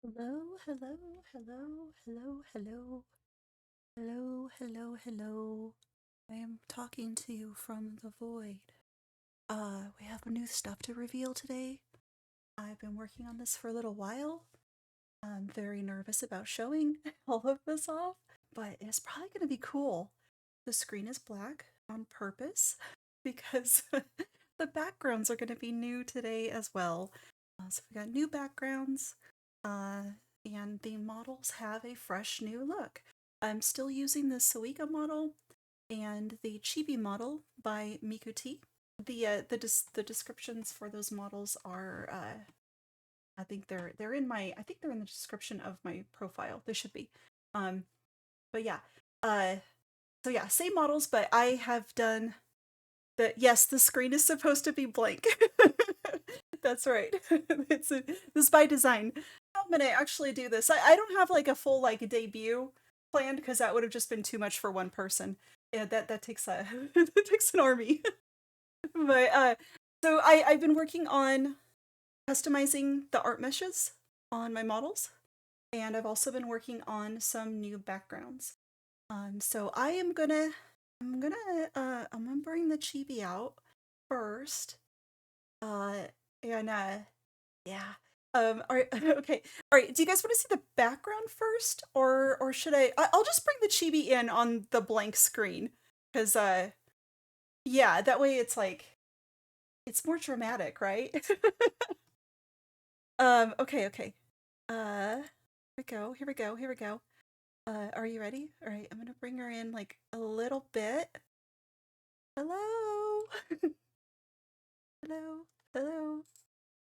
Hello, hello, hello, hello, hello, hello, hello, hello. I am talking to you from the void. We have new stuff to reveal today. I've been working on this for a little while. I'm very nervous about showing all of this off, but it's probably going to be cool. The screen is black on purpose because the backgrounds are going to be new today as well. So we got new backgrounds, uh, and the models have a fresh new look. I'm still using the Suika model and the Chibi model by Mikuti. The descriptions for those models are I think they're in my I think they're in the description of my profile. They should be. Um but yeah. Uh so yeah, same models, but I have done yes, the screen is supposed to be blank. That's right. This is by design. I'm gonna actually do this. I don't have like a full like debut planned because that would have just been too much for one person. Yeah, that takes a that takes an army. But so I've been working on customizing the art meshes on my models, and I've also been working on some new backgrounds. So I'm gonna bring the chibi out first. Uh, and yeah. Okay. All right. Do you guys want to see the background first, or should I'll just bring the chibi in on the blank screen, because yeah, that way it's like it's more dramatic, right? Okay, okay. Here we go. Here we go. Here we go. Are you ready? All right. I'm gonna bring her in like a little bit. Hello. Hello. Hello.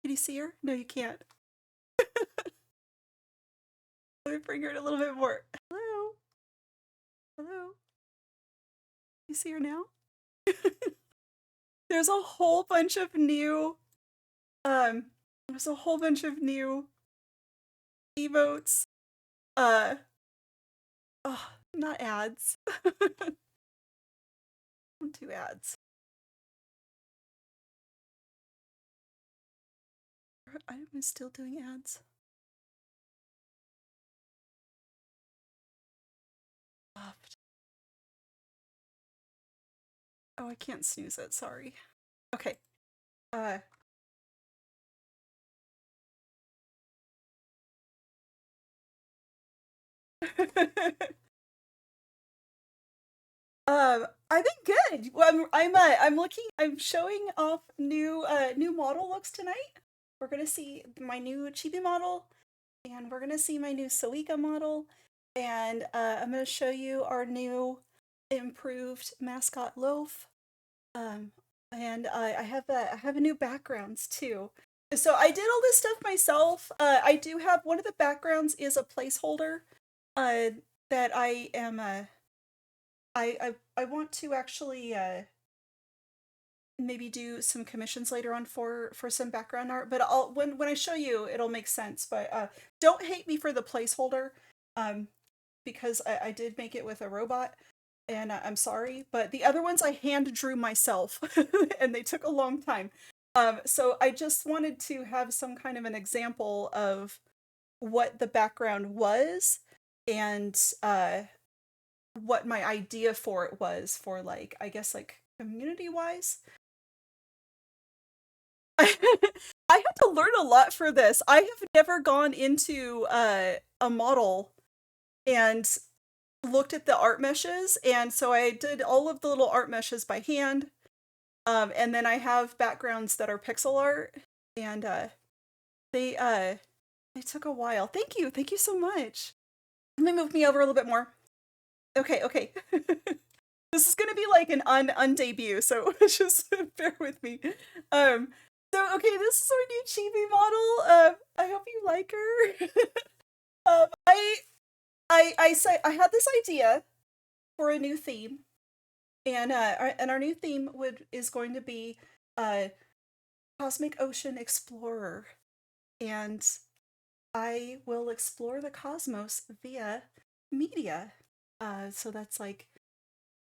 Can you see her? No, you can't. Let me bring her in a little bit more. Hello. Hello. You see her now? There's a whole bunch of new um there's a whole bunch of new emotes. Uh oh, not ads. Don't do ads. I'm still doing ads. Oh, I can't snooze it, sorry. Okay. Uh I've been good. Well, I'm looking. I'm showing off new model looks tonight. We're gonna see my new chibi model, and we're gonna see my new Suika model, and I'm gonna show you our new improved mascot loaf. Um, and I have a new backgrounds too. So I did all this stuff myself. I do have one of the backgrounds is a placeholder. Uh, that I am I want to actually maybe do some commissions later on for some background art, but I'll when I show you it'll make sense. But don't hate me for the placeholder, um, because I did make it with a robot, and I'm sorry. But the other ones I hand drew myself, and they took a long time. So I just wanted to have some kind of an example of what the background was, and what my idea for it was for like I guess like community wise. I had to learn a lot for this. I have never gone into a model and looked at the art meshes, and so I did all of the little art meshes by hand. And then I have backgrounds that are pixel art, and they uh they took a while. Thank you so much. Let me move me over a little bit more. Okay, okay. This is gonna be like an undebut, so just bear with me. Um, so okay, this is our new chibi model. I hope you like her. um, I had this idea for a new theme, and our new theme is going to be Cosmic Ocean Explorer, and I will explore the cosmos via media. So that's like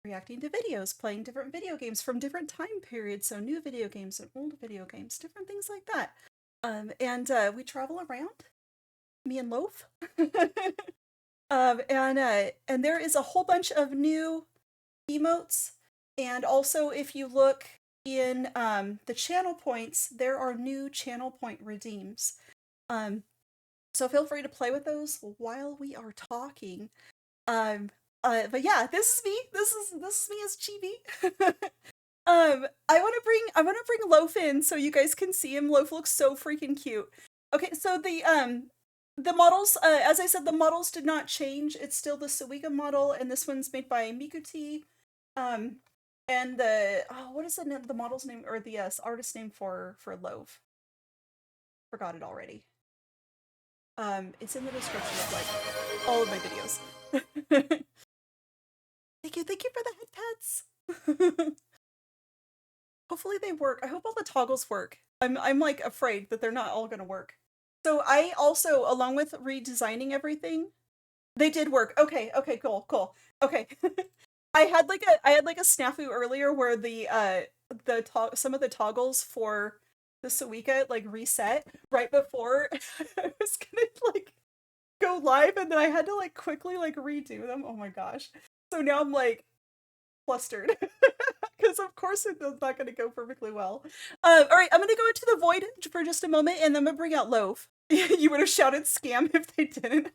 reacting to videos, playing different video games from different time periods, so new video games and old video games, different things like that. And we travel around me and Loaf. And there is a whole bunch of new emotes, and also if you look in the channel points, there are new channel point redeems. So feel free to play with those while we are talking. Um, but yeah, this is me. This is me as Chibi. I want to bring Loaf in so you guys can see him. Loaf looks so freaking cute. Okay, so the models, as I said, the models did not change. It's still the Suiga model, and this one's made by Mikuti. And the what is the model's name, or the artist name for Loaf? Forgot it already. It's in the description of like all of my videos. Thank you for the head pets. Hopefully they work. I hope all the toggles work. I'm like afraid that they're not all gonna work. So I also, along with redesigning everything, they did work. Okay, cool. Okay. I had like a snafu earlier where some of the toggles for the Suica like reset right before I was gonna like go live, and then I had to like quickly like redo them. Oh my gosh. So now I'm like flustered. Because of course it's not going to go perfectly well. All right, I'm going to go into the void for just a moment, and then I'm going to bring out Loaf. You would have shouted scam if they didn't.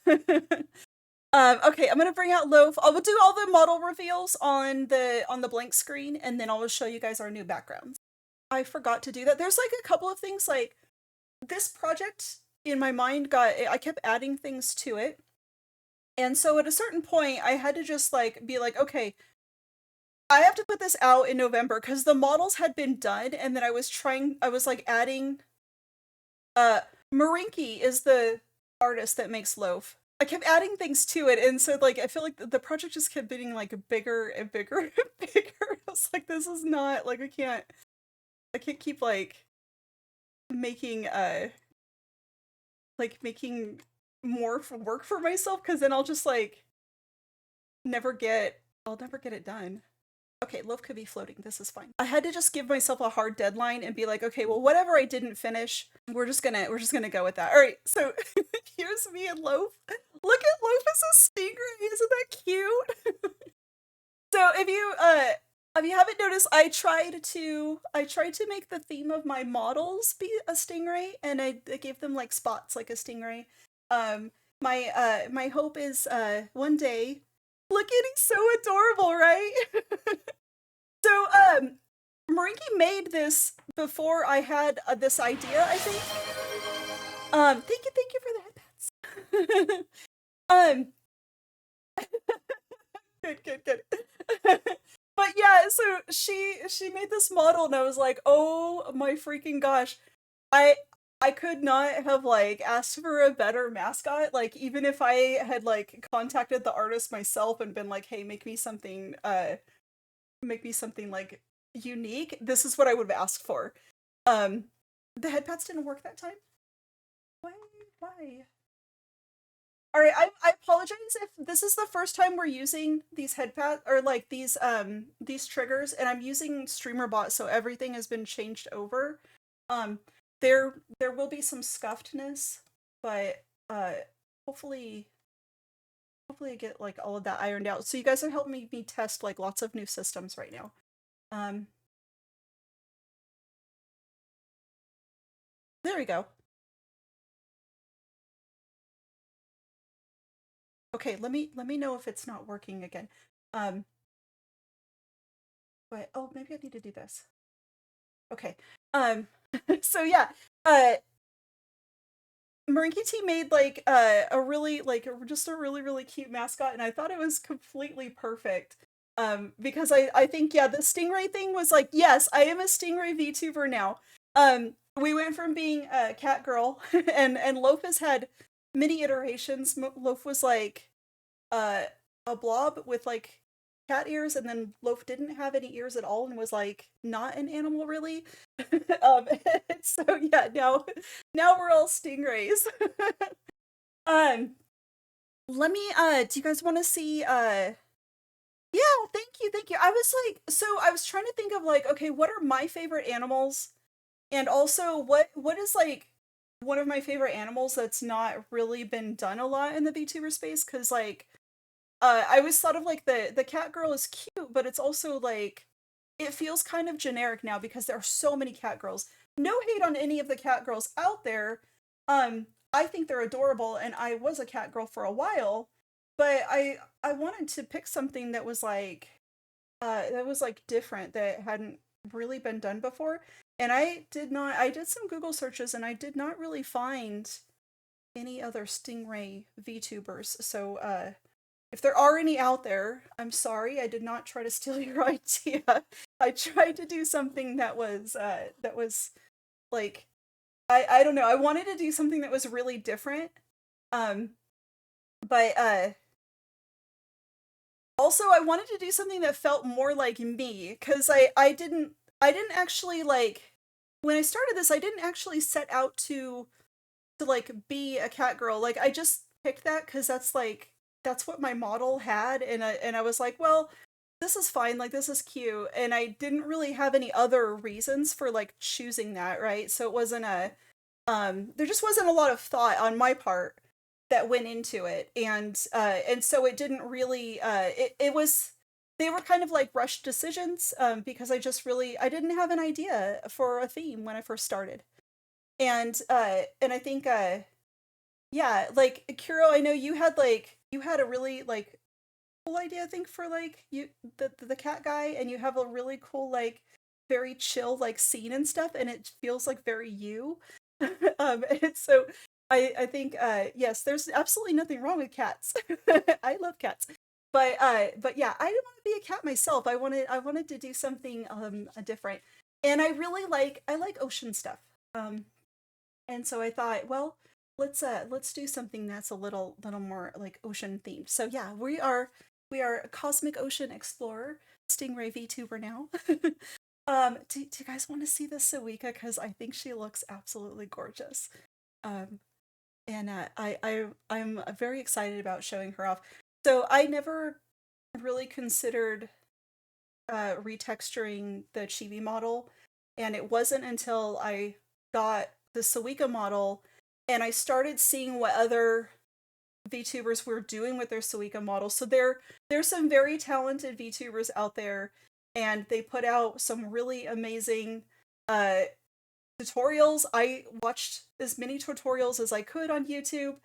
Okay, I'm going to bring out Loaf. I will do all the model reveals on the blank screen, and then I'll show you guys our new backgrounds. I forgot to do that. There's like a couple of things, like this project in my mind I kept adding things to it. And so at a certain point, I had to just like be like, okay, I have to put this out in November because the models had been done, and then I was like adding Marinki is the artist that makes Loaf. I kept adding things to it, and so like I feel like the project just kept getting like bigger and bigger and bigger. I was like, this is not like I can't keep like making more work for myself, because then I'll just like never get it done. Okay, Loaf could be floating. This is fine. I had to just give myself a hard deadline and be like, okay, well, whatever I didn't finish, we're just gonna go with that. All right, so here's me and Loaf. Look at Loaf as a stingray. Isn't that cute? So if you haven't noticed, I tried to make the theme of my models be a stingray, and I gave them like spots like a stingray. My hope is one day. Look at, he's so adorable, right? So, Marinki made this before I had this idea, I think. Thank you for the headpats. Good. But yeah, so she made this model, and I was like, oh my freaking gosh. I could not have like asked for a better mascot. Like, even if I had like contacted the artist myself and been like, hey, make me something like unique, this is what I would have asked for. The headpats didn't work that time. Why? All right, I apologize if this is the first time we're using these headpats, or like these triggers, and I'm using StreamerBot, so everything has been changed over. There will be some scuffedness, but hopefully I get like all of that ironed out. So you guys are helping me test like lots of new systems right now. There we go. Okay, let me know if it's not working again. But oh, maybe I need to do this. Okay. So yeah, Marinki T made like a really like just a really cute mascot, and I thought it was completely perfect. Because I think, yeah, the Stingray thing was like, yes, I am a Stingray VTuber now. We went from being a cat girl, and Loaf has had many iterations. Loaf was like a blob with like cat ears, and then Loaf didn't have any ears at all and was like not an animal really. So yeah, now we're all stingrays. Let me do you guys want to see yeah, thank you. I was like, so I was trying to think of like, okay, what are my favorite animals, and also what is like one of my favorite animals that's not really been done a lot in the VTuber space, because like I always thought of like the cat girl is cute, but it's also like it feels kind of generic now because there are so many cat girls. No hate on any of the cat girls out there. I think they're adorable, and I was a cat girl for a while, but I wanted to pick something that was like different, that hadn't really been done before. And I did some Google searches and I did not really find any other Stingray VTubers. So if there are any out there, I'm sorry, I did not try to steal your idea. I tried to do something that was like I don't know, I wanted to do something that was really different. Um but also I wanted to do something that felt more like me, cuz I didn't actually like when I started this, I didn't actually set out to like be a cat girl. Like I just picked that cuz that's what my model had, and I was like, well, this is fine. Like this is cute. And I didn't really have any other reasons for like choosing that, right? So it wasn't a there just wasn't a lot of thought on my part that went into it. And so it didn't really it was they were kind of like rushed decisions because I didn't have an idea for a theme when I first started. And I think yeah, like Kuro, I know you had a really like cool idea, I think, for like the cat guy, and you have a really cool like very chill like scene and stuff, and it feels like very you. And so I think yes, there's absolutely nothing wrong with cats. I love cats. But yeah, I didn't want to be a cat myself. I wanted to do something different. And I like ocean stuff. And so I thought, well, let's do something that's a little more like ocean themed. So yeah, we are a cosmic ocean explorer, Stingray Vtuber now. Do you guys want to see this Suika? Because I think she looks absolutely gorgeous. Um, and I'm very excited about showing her off. So I never really considered retexturing the chibi model, and it wasn't until I got the Suika model and I started seeing what other VTubers were doing with their Suika models. So there's some very talented VTubers out there, and they put out some really amazing uh tutorials. I watched as many tutorials as I could on YouTube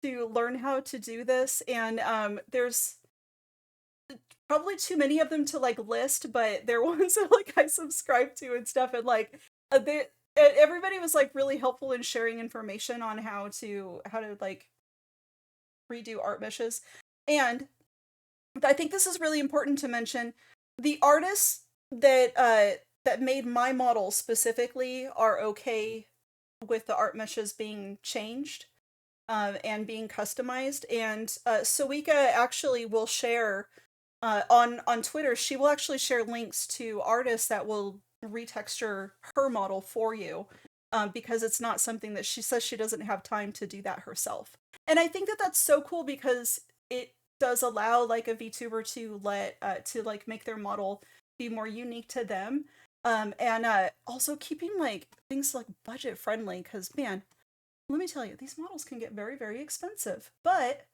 to learn how to do this, and there's probably too many of them to like list, but they're ones that like I subscribe to and stuff, and like they everybody was like really helpful in sharing information on how to like redo art meshes. And I think this is really important to mention. The artists that made my model specifically are okay with the art meshes being changed and being customized. And Suika actually will share on Twitter. She will actually share links to artists that will retexture her model for you, because it's not something that she says she doesn't have time to do that herself. And I think that that's so cool because it does allow like a VTuber to to like make their model be more unique to them. And also keeping like things like budget friendly, because man, let me tell you, these models can get very, very expensive. But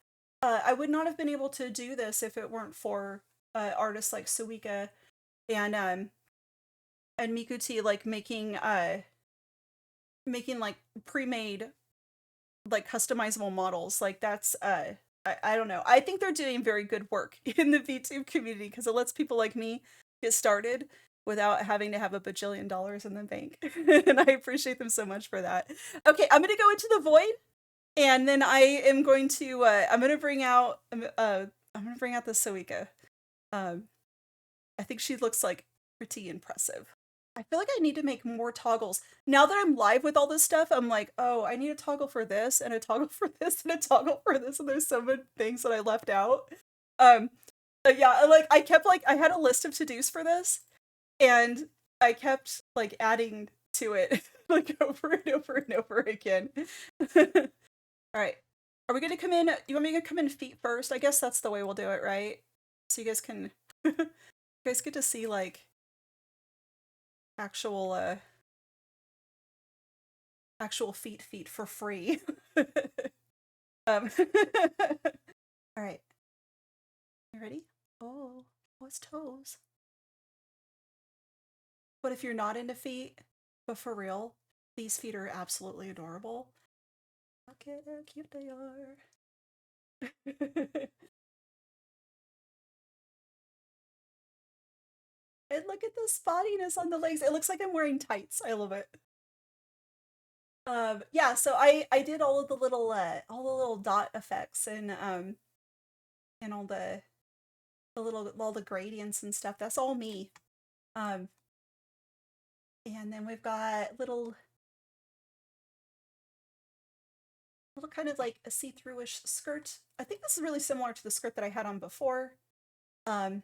I would not have been able to do this if it weren't for artists like Suika and and Mikuti, like making like pre-made like customizable models. Like that's I don't know. I think they're doing very good work in the VTube community because it lets people like me get started without having to have a bajillion dollars in the bank. And I appreciate them so much for that. Okay, I'm gonna go into the void, and then I am going to I'm gonna bring out the Suika. Um, I think she looks like pretty impressive. I feel like I need to make more toggles. Now that I'm live with all this stuff, I'm like, oh, I need a toggle for this and a toggle for this and a toggle for this, and there's so many things that I left out. Um, but yeah, like I kept like I had a list of to-dos for this, and I kept like adding to it like over and over and over again. All right. Are we gonna come in? You want me to come in feet first? I guess that's the way we'll do it, right? So you guys can you guys get to see like actual actual feet for free. All right. You ready? Oh, what's toes? But if you're not into feet, but for real, these feet are absolutely adorable. Look at how cute they are. And look at the spottiness on the legs. It looks like I'm wearing tights. I love it. Yeah, so I did all the little dot effects and all the gradients and stuff. That's all me. Um and then we've got little kind of like a see-through-ish skirt. I think this is really similar to the skirt that I had on before. Um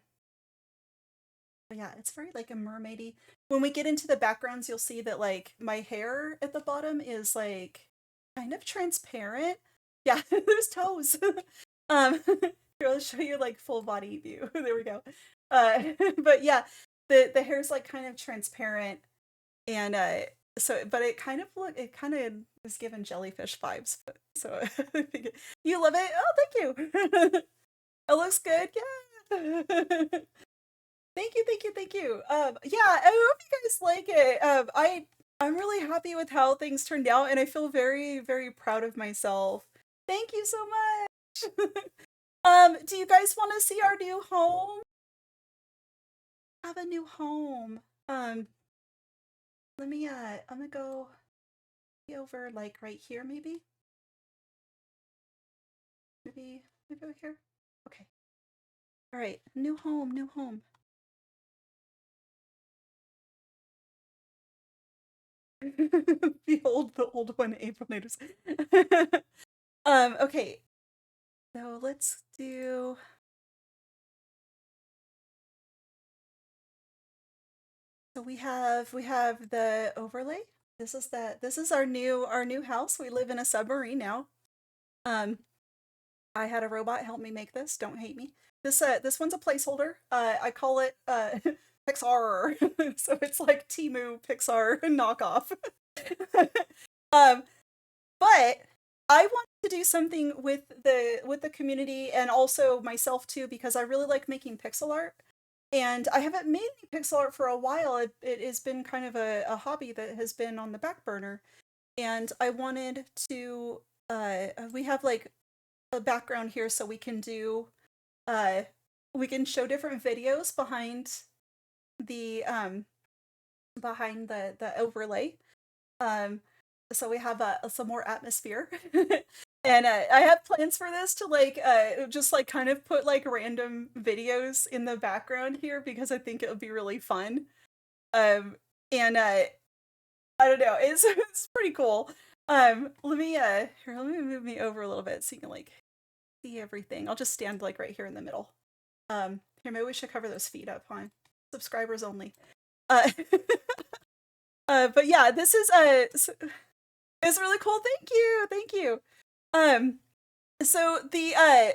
but yeah, it's very like a mermaidy. When we get into the backgrounds, you'll see that like my hair at the bottom is like kind of transparent. Yeah, there's toes. Here, I'll show you like full body view. There we go. But yeah, the hair's like kind of transparent and so but it kind of is given jellyfish vibes. So I think you love it. Oh, thank you. It looks good. Yeah. Thank you, thank you, thank you. Yeah, I hope you guys like it. I'm really happy with how things turned out, and I feel very, very proud of myself. Thank you so much. Do you guys want to see our new home? Have a new home. I'm gonna go over like right here, maybe. Maybe over here. Okay. All right, new home, new home. Behold the old one, Aprilnators. Okay. So let's do. So we have the overlay. This is our new house. We live in a submarine now. Um, I had a robot help me make this. Don't hate me. This one's a placeholder. I call it Pixar. So it's like Temu Pixar knockoff. um, but I want to do something with the community and also myself too because I really like making pixel art. And I haven't made any pixel art for a while. It has been kind of a hobby that has been on the back burner. And I wanted to we have like a background here so uh we can show different videos the um behind the overlay. Um, so we have some more atmosphere. And I have plans for this to like just like kind of put like random videos in the background here because I think it would be really fun. Um, and I don't know, it's pretty cool. Let me move me over a little bit so you can like see everything. I'll just stand like right here in the middle. Here maybe we should cover those feet up, huh? Subscribers only. Uh, but yeah, this is it's really cool. Thank you. Thank you. Um so the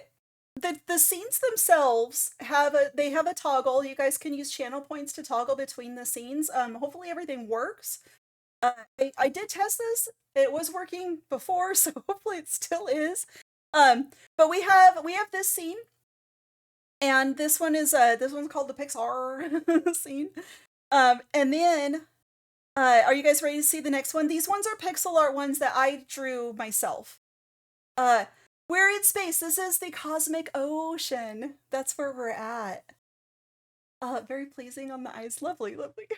scenes themselves have a toggle. You guys can use channel points to toggle between the scenes. Hopefully everything works. I did test this. It was working before, so hopefully it still is. But we have this scene and this one's called the Pixar scene. And then are you guys ready to see the next one? These ones are pixel art ones that I drew myself. Uh, we're in space. This is the cosmic ocean. That's where we're at. Very pleasing on the eyes. Lovely, lovely.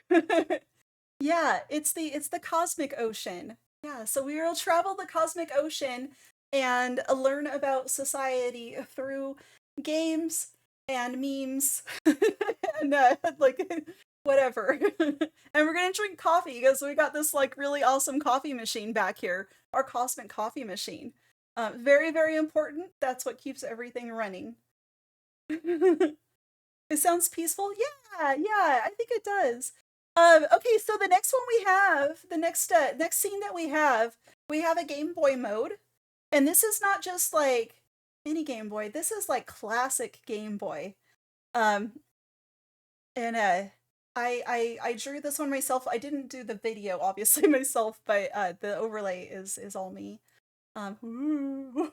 Yeah, it's the cosmic ocean. Yeah, so we will travel the cosmic ocean and learn about society through games and memes and like whatever. And we're gonna drink coffee because we got this like really awesome coffee machine back here, our cosmic coffee machine. Very, very important. That's what keeps everything running. It sounds peaceful. Yeah, yeah, I think it does. Okay, so the next one we have, the next scene that we have a Game Boy mode, and this is not just like mini Game Boy. This is like classic Game Boy. Um, and I drew this one myself. I didn't do the video obviously myself, but the overlay is all me. Ooh.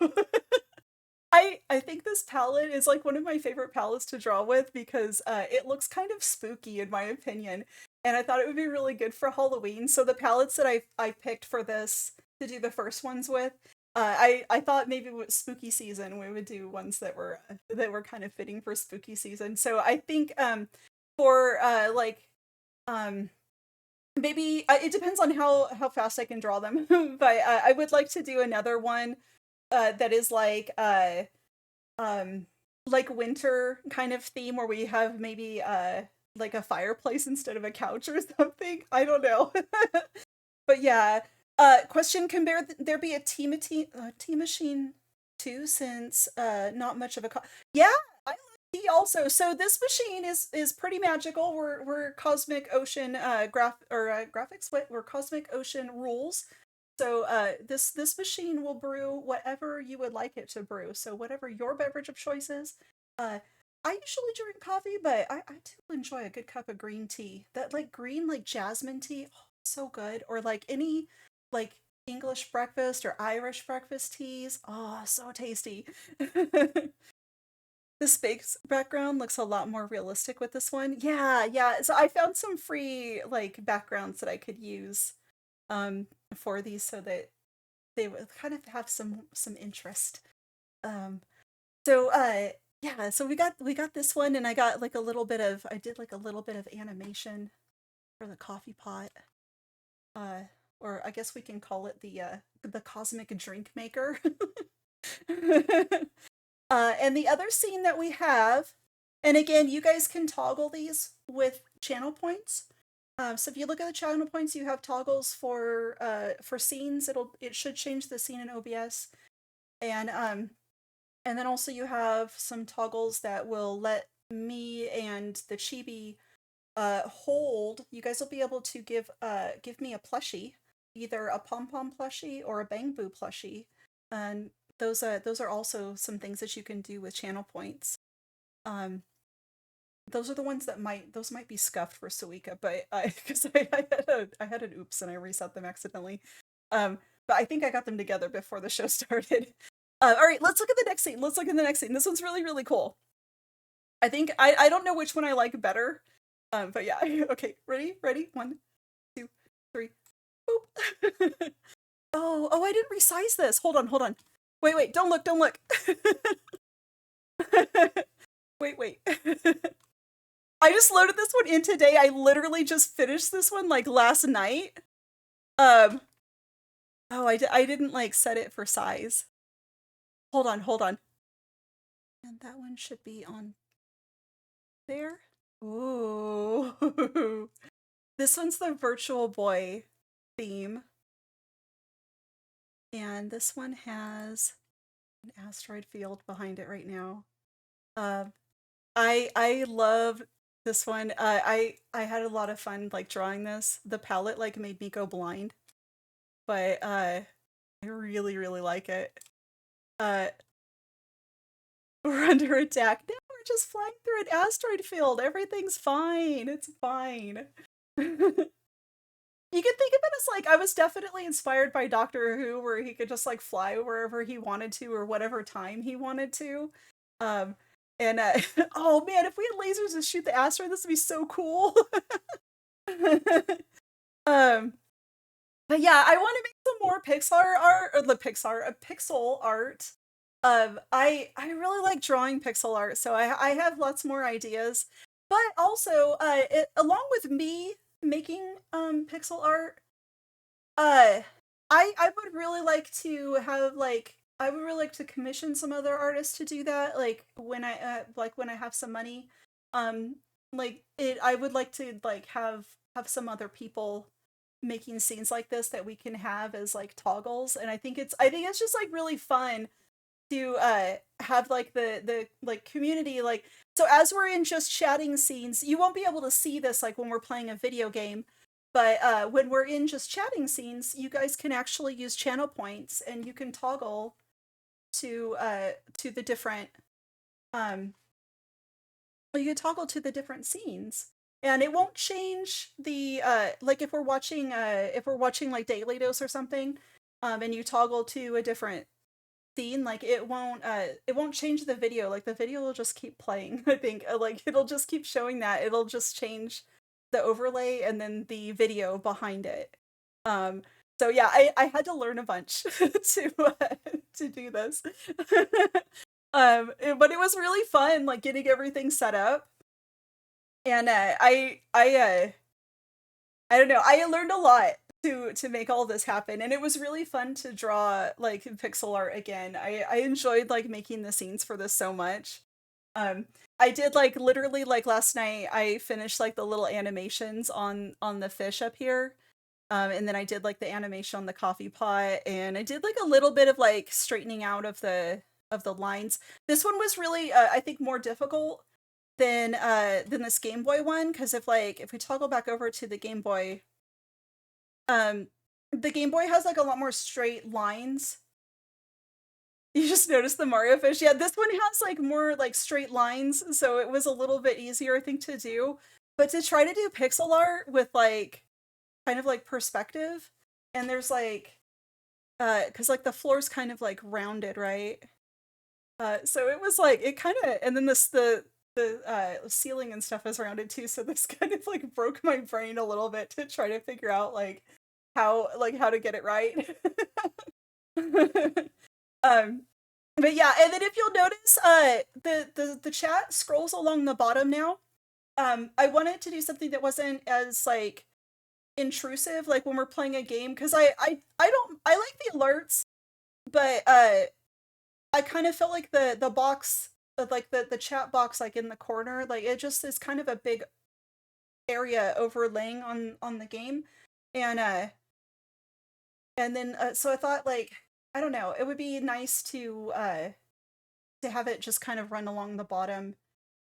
I think this palette is like one of my favorite palettes to draw with because it looks kind of spooky in my opinion, and I thought it would be really good for Halloween. So the palettes that I picked for this to do the first ones with, I thought maybe with spooky season we would do ones that were kind of fitting for spooky season. So I think for like um maybe it depends on how fast I can draw them, but I would like to do another one that is um like winter kind of theme where we have maybe like a fireplace instead of a couch or something. I don't know. But yeah. Question, can there be a tea machine too, since not much of a yeah, I like tea also. So this machine is pretty magical. We're cosmic ocean graphics, what? We're cosmic ocean rules. So this machine will brew whatever you would like it to brew. So whatever your beverage of choice is. I usually drink coffee, but I do enjoy a good cup of green tea. That like green like jasmine tea, oh, so good. Or like any like English breakfast or Irish breakfast teas. Oh, so tasty. The space background looks a lot more realistic with this one. Yeah, yeah. So I found some free like backgrounds that I could use um for these so that they would kind of have some interest. Um so yeah, so we got this one, and I got like a little bit of I did like a little bit of animation for the coffee pot. Uh or I guess we can call it the cosmic drink maker. And the other scene that we have, and again, you guys can toggle these with channel points. So if you look at the channel points, you have toggles for scenes. It should change the scene in OBS, and then also you have some toggles that will let me and the chibi hold. You guys will be able to give me a plushie, either a pom pom plushie or a Bang Boo plushie, and those are also some things that you can do with channel points. Um, those are the ones that might be scuffed for Suika, but because I had an oops and I reset them accidentally. But I think I got them together before the show started. All right, let's look at the next scene. Let's look at the next scene. This one's really really cool. I think I don't know which one I like better. But yeah, okay, ready, 1, 2, 3, boop. Oh, I didn't resize this. Hold on. Wait, don't look. Wait. I just loaded this one in today. I literally just finished this one like last night. Um, oh, I didn't like set it for size. Hold on. And that one should be on there. Ooh. This one's the Virtual Boy theme. And this one has an asteroid field behind it right now. I love this one. I had a lot of fun like drawing this. The palette like made me go blind, but I really really like it. Uh, we're under attack. No, we're just flying through an asteroid field. Everything's fine. It's fine. You can think of it as like I was definitely inspired by Doctor Who, where he could just like fly wherever he wanted to or whatever time he wanted to. Um, and oh man, if we had lasers to shoot the asteroid, this would be so cool. um, but yeah, I want to make some more Pixar art, or the Pixar, pixel art. I really like drawing pixel art, so I have lots more ideas. But also, along with me making pixel art, uh, I would really like to have like I would really like to commission some other artists to do that. Like when I have some money, um, like it I would like to like have some other people making scenes like this that we can have as like toggles, and I think it's just like really fun to have like the like community like so as we're in just chatting scenes, you won't be able to see this like when we're playing a video game, but when we're in just chatting scenes, you guys can actually use channel points and you can toggle to the different um you can toggle to the different scenes. and it won't change the like if we're watching like Daily Dose or something, and you toggle to a different scene, like it won't change the video. Like the video will just keep playing. I think like it'll just keep showing that. It'll just change the overlay and then the video behind it. Um so yeah, I had to learn a bunch to do this. But it was really fun, like getting everything set up. And I don't know, I learned a lot to make all this happen, and it was really fun to draw like pixel art again. I enjoyed like making the scenes for this so much. Um, I did like literally like last night I finished like the little animations on the fish up here. And then I did like the animation on the coffee pot, and I did like a little bit of like straightening out of the lines. This one was really I think more difficult than this Game Boy one, because if we toggle back over to the Game Boy, um the Game Boy has like a lot more straight lines. You just noticed the Mario fish. Yeah, this one has like more like straight lines, so it was a little bit easier I think to do. But to try to do pixel art with like kind of like perspective, and there's like because like the floor's kind of like rounded, right? So it was like it kind of, and then the ceiling and stuff is rounded too, so this kind of like broke my brain a little bit to try to figure out how to get it right. um but yeah, and then if you'll notice, the chat scrolls along the bottom now. I wanted to do something that wasn't as like intrusive, like when we're playing a game, because I don't, I like the alerts, but I kind of felt like the box, like the chat box, like in the corner, like it just is kind of a big area overlaying on the game, and then so I thought like I don't know, it would be nice to have it just kind of run along the bottom,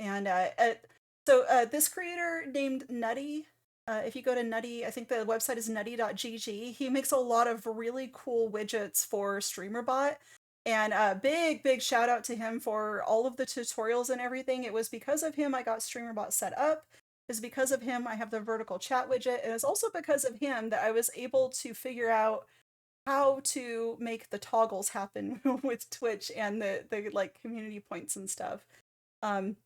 and this creator named Nutty. If you go to Nutty, I think the website is nutty.gg. He makes a lot of really cool widgets for StreamerBot. And big shout out to him for all of the tutorials and everything. It was because of him I got StreamerBot set up. It's because of him I have the vertical chat widget. And it's also because of him that I was able to figure out how to make the toggles happen with Twitch and the like community points and stuff. Um,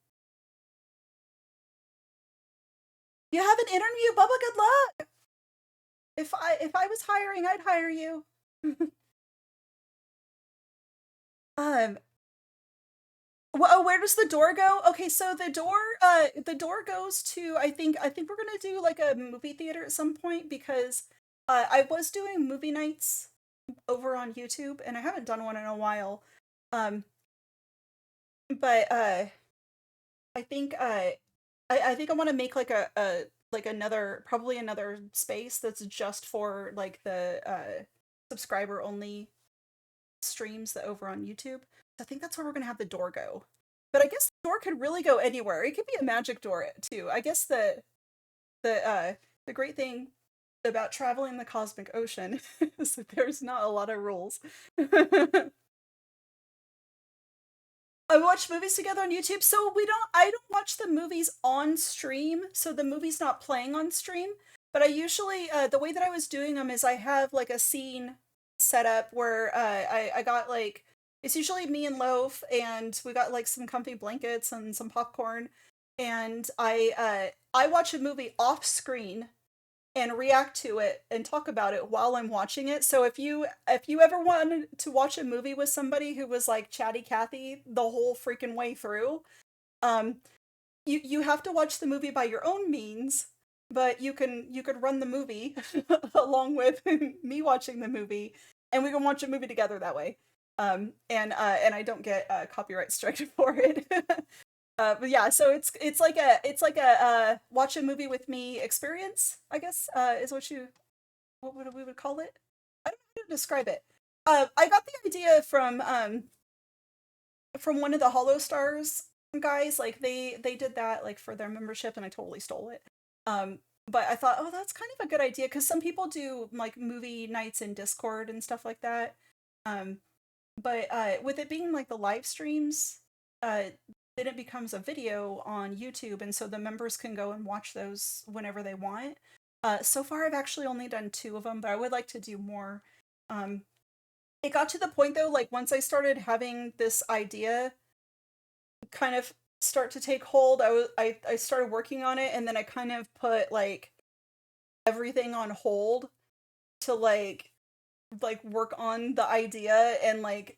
you have an interview, Bubba. Good luck. If I was hiring, I'd hire you. um, well, where does the door go? Okay, so the door goes to, I think we're gonna do like a movie theater at some point, because I was doing movie nights over on YouTube, and I haven't done one in a while. Um, but I think I think I want to make like a like another, probably another space that's just for like the subscriber only streams that over on YouTube. So I think that's where we're gonna have the door go. But I guess the door could really go anywhere. It could be a magic door too. I guess the great thing about traveling the cosmic ocean is that there's not a lot of rules. I watch movies together on YouTube, so I don't watch the movies on stream, so the movie's not playing on stream. But I usually, the way that I was doing them is I have like a scene set up where I got like, it's usually me and Loaf, and we got like some comfy blankets and some popcorn, and I watch a movie off screen and react to it and talk about it while I'm watching it. So if you ever wanted to watch a movie with somebody who was like chatty Cathy the whole freaking way through, um, you have to watch the movie by your own means, but you could run the movie along with me watching the movie, and we can watch a movie together that way. And I don't get copyright struck for it. But yeah, so it's like a watch a movie with me experience, I guess, is what would we would call it? I don't know how to describe it. I got the idea from one of the Hollow Stars guys. Like they did that like for their membership, and I totally stole it. But I thought, oh, that's kind of a good idea, because some people do like movie nights in Discord and stuff like that. Um, but with it being like the live streams, uh, then it becomes a video on YouTube, and so the members can go and watch those whenever they want. So far, I've actually only done 2 of them, but I would like to do more. Um, it got to the point though, like once I started having this idea kind of start to take hold, I started working on it, and then I kind of put like everything on hold to like work on the idea and like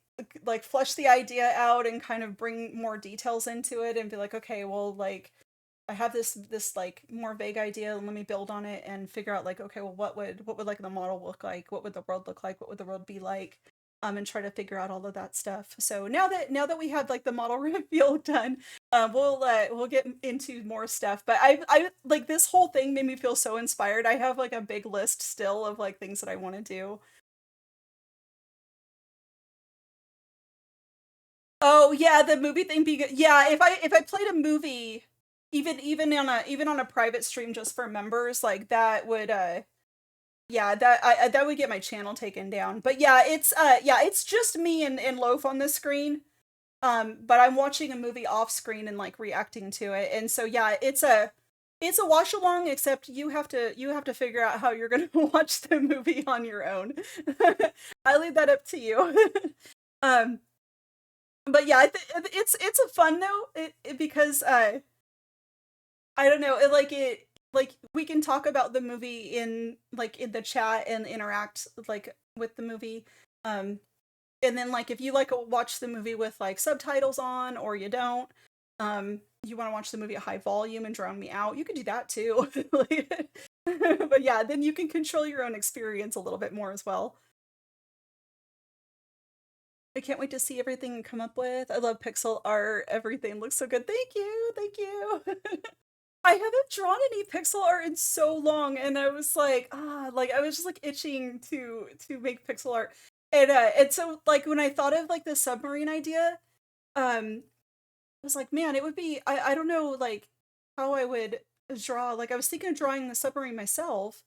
flesh the idea out and kind of bring more details into it and be like, okay, well, like I have this like more vague idea, and let me build on it and figure out like, okay, well, what would like the model look like? What would the world look like? What would the world be like? And try to figure out all of that stuff. So now that we have like the model reveal done, we'll get into more stuff. But I like this whole thing made me feel so inspired. I have like a big list still of like things that I want to do. Oh yeah, the movie thing be good. Yeah, if I played a movie, even on a private stream just for members, like that would yeah, that would get my channel taken down. But yeah, it's just me and Loaf on the screen. But I'm watching a movie off screen and like reacting to it. And so yeah, it's a watch along, except you have to figure out how you're gonna watch the movie on your own. I leave that up to you. um but yeah, it's a fun though, because I don't know, like we can talk about the movie in the chat and interact like with the movie. Um and then like if you like watch the movie with like subtitles on, or you don't, you want to watch the movie at high volume and drown me out, you could do that too. Like, but yeah, then you can control your own experience a little bit more as well. I can't wait to see everything you come up with. I love pixel art. Everything looks so good. Thank you. Thank you. I haven't drawn any pixel art in so long, and I was like I was just like itching to make pixel art. And so like when I thought of like the submarine idea, I was like, man, it would be I don't know like how I would draw. Like I was thinking of drawing the submarine myself,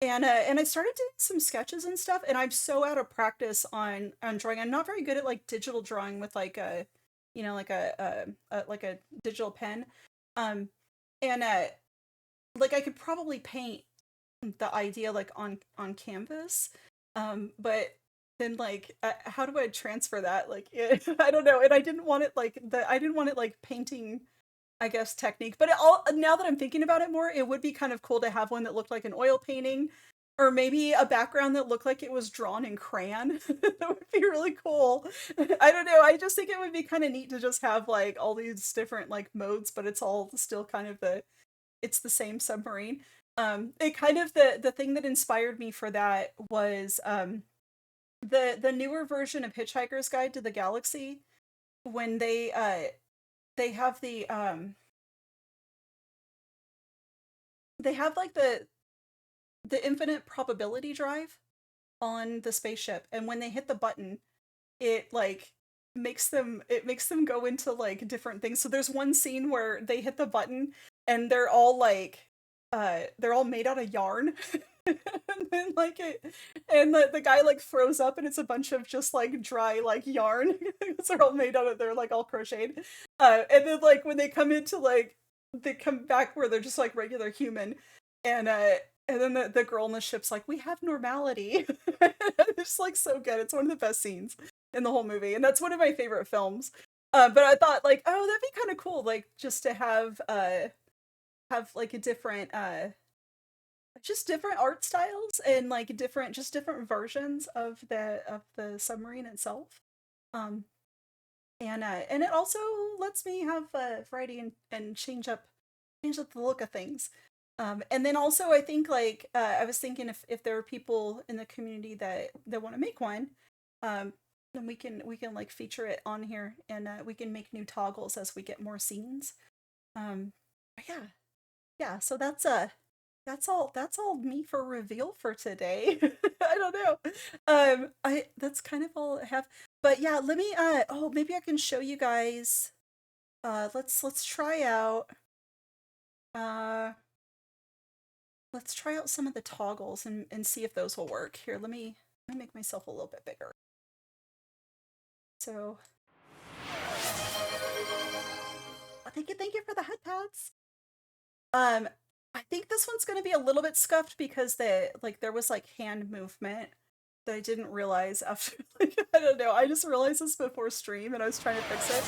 and I started doing some sketches and stuff, and I'm so out of practice on drawing. I'm not very good at like digital drawing with like a like like a digital pen. Um and like I could probably paint the idea like on canvas. But then like how do I transfer that? Like I don't know. And I didn't want it like painting, I guess, technique. But now that I'm thinking about it more, it would be kind of cool to have one that looked like an oil painting, or maybe a background that looked like it was drawn in crayon. That would be really cool. I don't know. I just think it would be kind of neat to just have like all these different like modes, but it's all still kind of it's the same submarine. It kind of the thing that inspired me for that was the newer version of Hitchhiker's Guide to the Galaxy, when they have they have like the infinite probability drive on the spaceship, and when they hit the button, it like makes them go into like different things. So there's one scene where they hit the button and they're all made out of yarn. And then like it and the guy like throws up, and it's a bunch of just like dry like yarn. Because they're all made out of, they're like all crocheted. And then like when they come into like they come back where they're just like regular human, and then the girl in the ship's like, we have normality. It's like so good. It's one of the best scenes in the whole movie, and that's one of my favorite films. But I thought like, oh, that'd be kind of cool, like just to have like a different just different art styles, and like different versions of the submarine itself. Um and it also lets me have variety and change up the look of things. And then also I think like I was thinking if there are people in the community that want to make one, then we can like feature it on here, and we can make new toggles as we get more scenes. But yeah, yeah. So that's all me for reveal for today. I don't know. I That's kind of all I have. But yeah, let me oh, maybe I can show you guys. Let's try out uh let's try out some of the toggles and see if those will work. Here, let me make myself a little bit bigger. So thank you for the head pads. I think this one's gonna be a little bit scuffed because there was like hand movement that I didn't realize after. Like, I don't know. I just realized this before stream, and I was trying to fix it.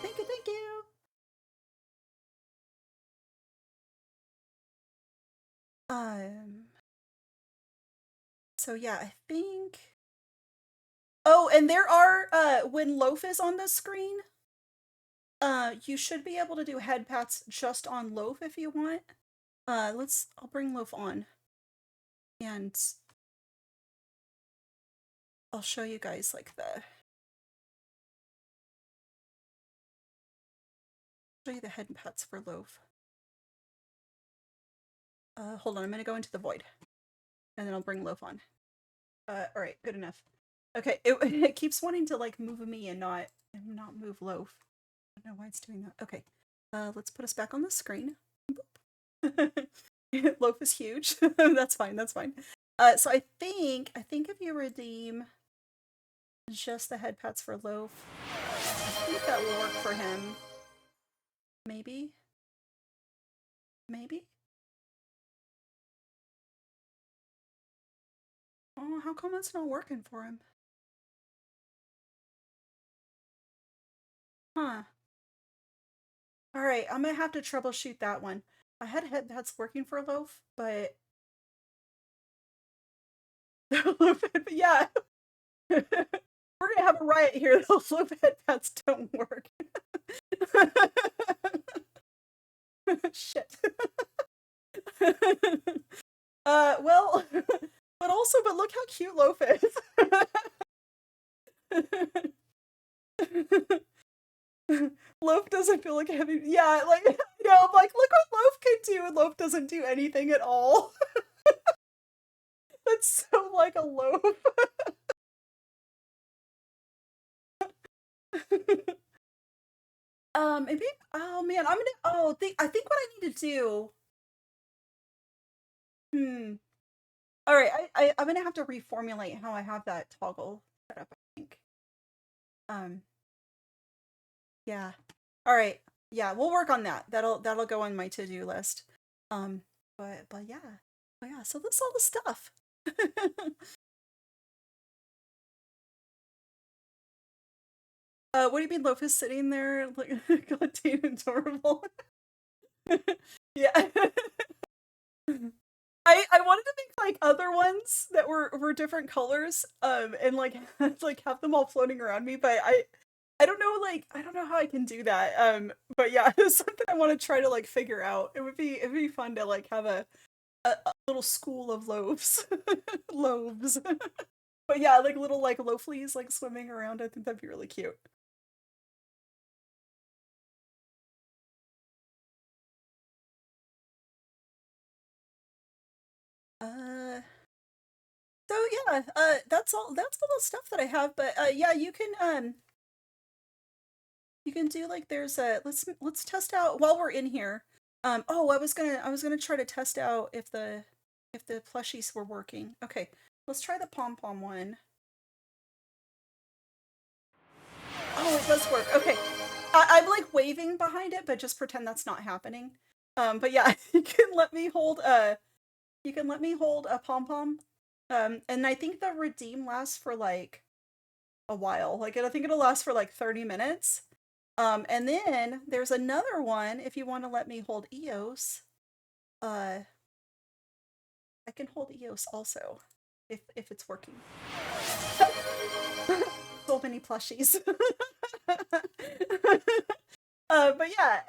Thank you, thank you. So yeah, I think. Oh, and there are when Loaf is on the screen, you should be able to do head pats just on Loaf if you want. I'll bring Loaf on. And I'll show you guys like show you the head pats for Loaf. Hold on, I'm gonna go into the void. And then I'll bring Loaf on. Alright, good enough. Okay, it keeps wanting to like move me and not move Loaf. I don't know why it's doing that. Okay. Let's put us back on the screen. Loaf is huge. That's fine, that's fine. So I think if you redeem just the head pats for Loaf, I think that will work for him. Maybe? Maybe? Oh, how come it's not working for him? Huh. Alright, I'm gonna have to troubleshoot that one. I had head pats working for Loaf, but yeah. We're gonna have a riot here. Those Loaf head pats don't work. Shit. Well, but look how cute Loaf is. Loaf doesn't feel like having, yeah, like, you know, I'm like, look what Loaf can do, and Loaf doesn't do anything at all. That's so like a Loaf. Maybe, oh man, I think what I need to do, alright, I'm gonna have to reformulate how I have that toggle set up, I think. Yeah. Alright, yeah, we'll work on that. That'll go on my to-do list. But yeah. Oh yeah, so that's all the stuff. What do you mean Loaf is sitting there like goddamn adorable? Yeah. I wanted to make like other ones that were different colors, and like like have them all floating around me, but I don't know, like I don't know how I can do that. But yeah, it's something I want to try to like figure out. It'd be fun to like have a little school of loaves. Loaves. But yeah, like little like loaflies like swimming around. I think that'd be really cute. Uh so yeah, that's all the stuff that I have, but yeah, you can do like there's a let's test out while we're in here. Oh, I was gonna try to test out if the plushies were working. Okay, let's try the pom pom one. Oh, it does work. Okay, I'm like waving behind it, but just pretend that's not happening. But yeah, you can let me hold a pom pom. And I think the redeem lasts for like a while. Like I think it'll last for like 30 minutes. And then there's another one if you want to let me hold Eos. I can hold Eos also if it's working. So many plushies. But yeah.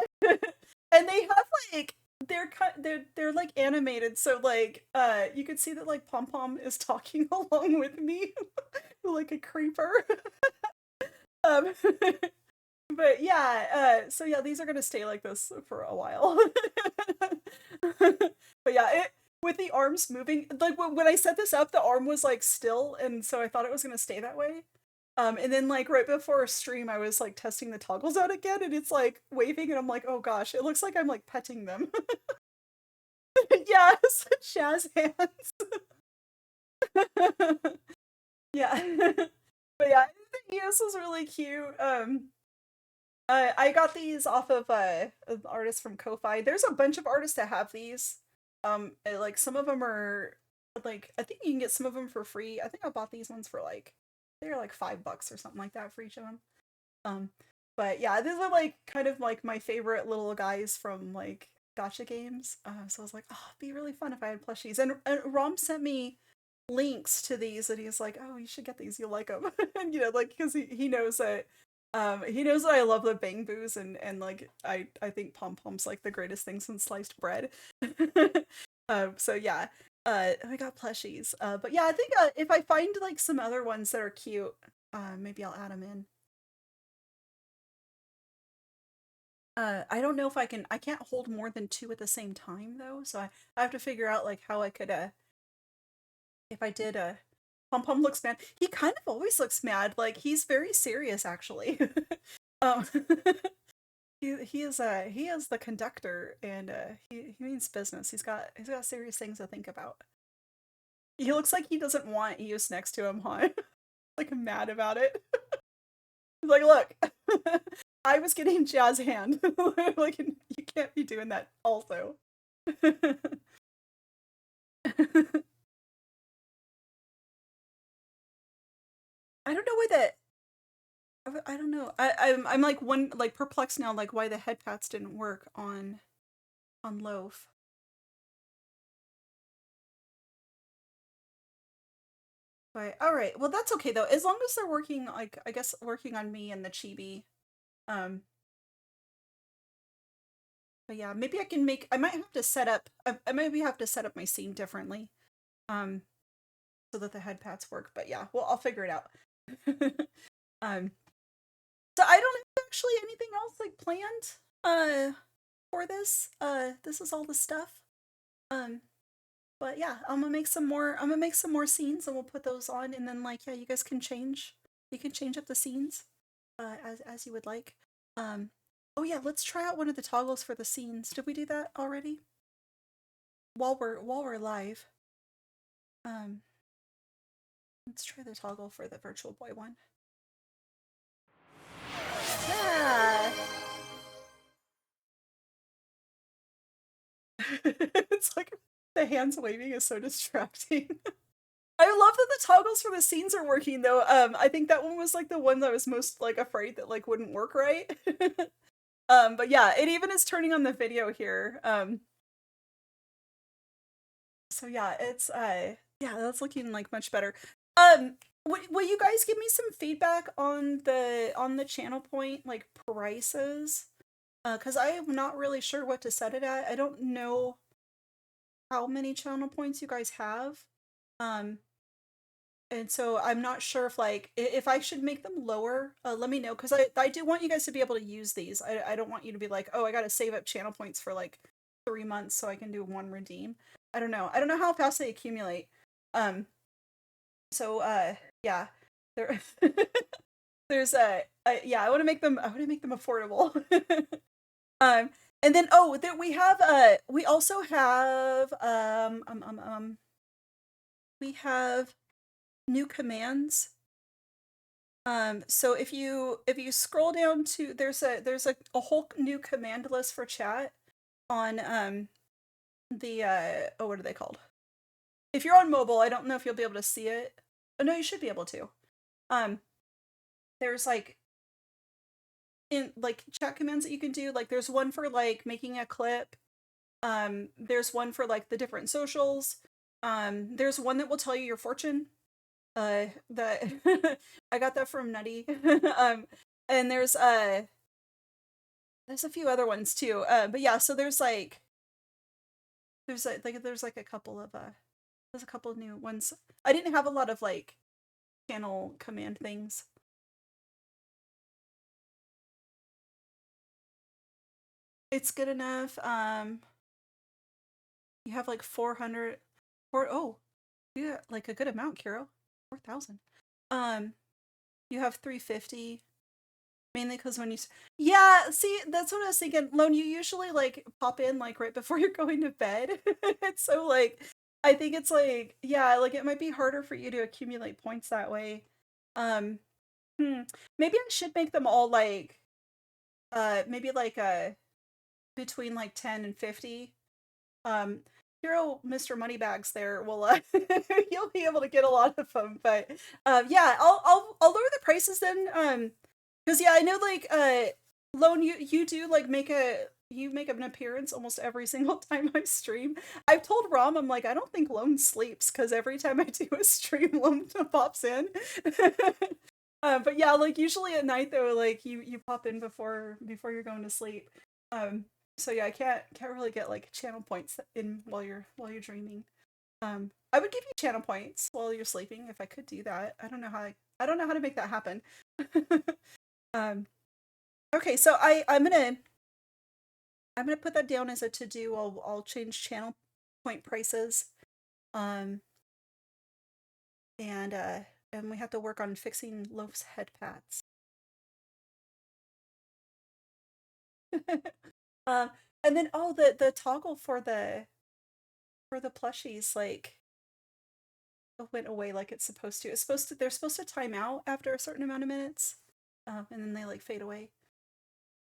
And they have like they're like animated, so like you can see that like Pom Pom is talking along with me like a creeper. um but yeah, so yeah, these are gonna stay like this for a while. But yeah, with the arms moving, like when I set this up, the arm was like still, and so I thought it was gonna stay that way. And then like right before a stream, I was like testing the toggles out again, and it's like waving, and I'm like, oh gosh, it looks like I'm like petting them. Yes, jazz hands. Yeah. But yeah, the EOS was really cute. I got these off of an artist from Ko-fi. There's a bunch of artists that have these. Like some of them are like I think you can get some of them for free. I think I bought these ones for like they're like $5 or something like that for each of them. Um, but yeah, these are like kind of like my favorite little guys from like gotcha games. So I was like, oh, it'd be really fun if I had plushies. And Rom sent me links to these, and he's like, oh, you should get these. You'll like them. And like because he knows that. He knows that I love the bang boos and like I think pom poms like the greatest thing since sliced bread. So yeah, we got plushies. But yeah, I think if I find like some other ones that are cute, maybe I'll add them in. I don't know if I can. I can't hold more than two at the same time though, so I have to figure out like how I could if I did Pom Pom looks mad. He kind of always looks mad. Like he's very serious actually. um he is the conductor and he means business. He's got serious things to think about. He looks like he doesn't want Eos next to him, huh? Like mad about it. He's like, look, I was getting jazz hand. Like you can't be doing that also. I don't know why that I don't know. I'm like one like perplexed now like why the head pats didn't work on Loaf. But all right. Well, that's okay though. As long as they're working like I guess working on me and the chibi. Um but yeah, maybe I can make I might have to set up I maybe have to set up my scene differently. Um so that the head pats work. But yeah, well, I'll figure it out. um so I don't have actually anything else like planned for this. This is all the stuff. Um but yeah, I'm gonna make some more scenes and we'll put those on and then like yeah, you guys can change. You can change up the scenes as you would like. Um oh yeah, let's try out one of the toggles for the scenes. Did we do that already? While we're live. Um let's try the toggle for the virtual boy one. Yeah. It's like the hands waving is so distracting. I love that the toggles for the scenes are working though. I think that one was like the one that I was most like afraid that like wouldn't work right. But yeah, it even is turning on the video here. So yeah, it's yeah, that's looking like much better. Will you guys give me some feedback on the channel point like prices? Because I am not really sure what to set it at. I don't know how many channel points you guys have. Um, and so I'm not sure if like if I should make them lower. Let me know because I do want you guys to be able to use these. I don't want you to be like, oh, I got to save up channel points for like 3 months so I can do one redeem. I don't know. I don't know how fast they accumulate. Um, so yeah, there there's yeah, I want to make them affordable. um, and then oh, there we have we also have we have new commands. So if you scroll down to there's a whole new command list for chat on the oh what are they called? If you're on mobile, I don't know if you'll be able to see it. Oh no, you should be able to. Um there's like in like chat commands that you can do. Like there's one for like making a clip. There's one for like the different socials. There's one that will tell you your fortune. That I got that from Nutty. And there's a few other ones too. But yeah, so there's like a couple of there's a couple of new ones. I didn't have a lot of like channel command things. It's good enough. You have like 400 or oh, you got like a good amount, Kiro. 4,000. Um, you have 350 mainly because when you yeah, see, that's what I was thinking. Lone, you usually like pop in like right before you're going to bed. It's so like I think it's like yeah, like it might be harder for you to accumulate points that way. Um, hmm. Maybe I should make them all like maybe like between like 10 and 50. um Hero Mr. Moneybags there will you'll be able to get a lot of them. But yeah, I'll lower the prices then. Because yeah, I know like Lone, you do like you make an appearance almost every single time I stream. I've told Rom, I'm like, I don't think Lone sleeps because every time I do a stream, Lone pops in. But yeah, like usually at night though, like you pop in before you're going to sleep. Um, so yeah, I can't really get like channel points in while you're dreaming. I would give you channel points while you're sleeping if I could do that. I don't know how to make that happen. um, okay, so I'm gonna put that down as a to do. I'll change channel point prices. Um, and we have to work on fixing Loaf's head pats. um, and then oh, the toggle for the plushies like went away like it's supposed to. They're supposed to time out after a certain amount of minutes, and then they like fade away.